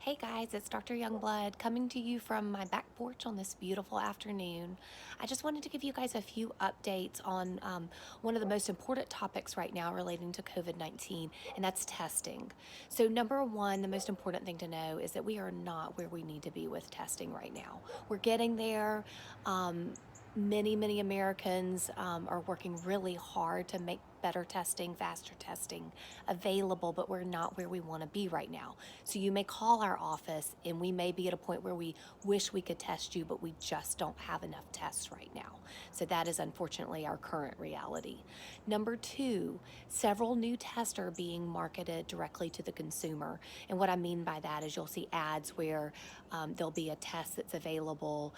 Hey guys, it's Dr. Youngblood coming to you from my back porch on this beautiful afternoon. I just wanted to give you guys a few updates on one of the most important topics right now relating to COVID-19, and that's testing. So, number one, the most important thing to know is that we are not where we need to be with testing right now. We're getting there. Many Americans are working really hard to make better testing, faster testing available, but we're not where we want to be right now. So you may call our office and we may be at a point where we wish we could test you, but we just don't have enough tests right now. So that is unfortunately our current reality. Number two, several new tests are being marketed directly to the consumer. And what I mean by that is you'll see ads where there'll be a test that's available.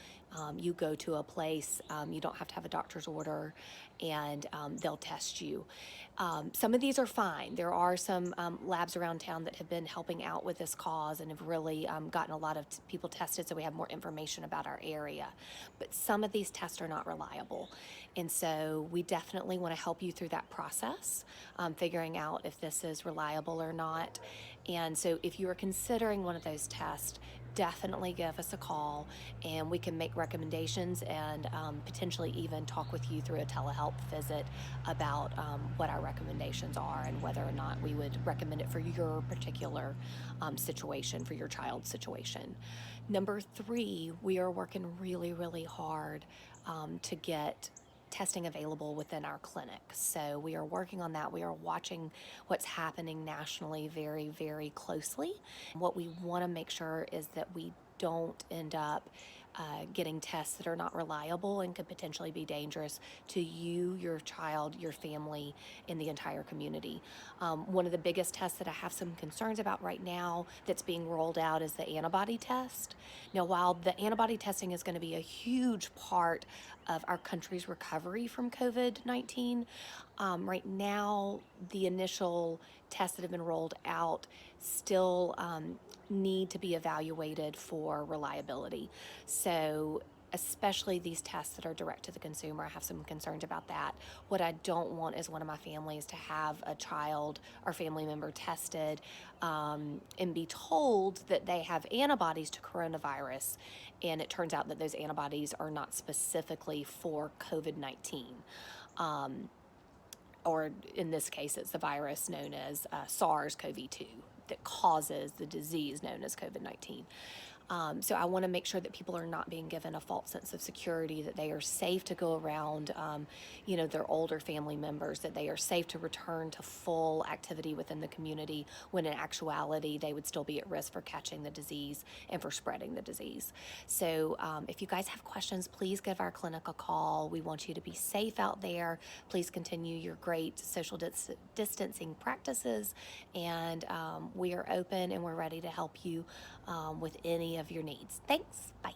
You go to a place, you don't have to have a doctor's order, and they'll test you. Some of these are fine. There are some labs around town that have been helping out with this cause and have really gotten a lot of people tested, so we have more information about our area. But some of these tests are not reliable. And so we definitely want to help you through that process, figuring out if this is reliable or not. And so if you are considering one of those tests, definitely give us a call and we can make recommendations and potentially even talk with you through a telehealth visit about what our recommendations are and whether or not we would recommend it for your particular situation, for your child's situation. Number three, we are working really hard to get testing available within our clinic. So we are working on that. We are watching what's happening nationally very closely. What we want to make sure is that we don't end up getting tests that are not reliable and could potentially be dangerous to you, your child, your family, and the entire community. One of the biggest tests that I have some concerns about right now that's being rolled out is the antibody test. Now, while the antibody testing is going to be a huge part of our country's recovery from COVID-19, right now the initial tests that have been rolled out still need to be evaluated for reliability. So especially these tests that are direct to the consumer, I have some concerns about that. What I don't want is one of my families to have a child or family member tested and be told that they have antibodies to coronavirus, and it turns out that those antibodies are not specifically for COVID-19. Or in this case, it's the virus known as SARS-CoV-2 that causes the disease known as COVID-19. So I want to make sure that people are not being given a false sense of security, that they are safe to go around, their older family members, that they are safe to return to full activity within the community, when in actuality they would still be at risk for catching the disease and for spreading the disease. So if you guys have questions, please give our clinic a call. We want you to be safe out there. Please continue your great social distancing practices, and we are open and we're ready to help you with any of your needs. Thanks. Bye.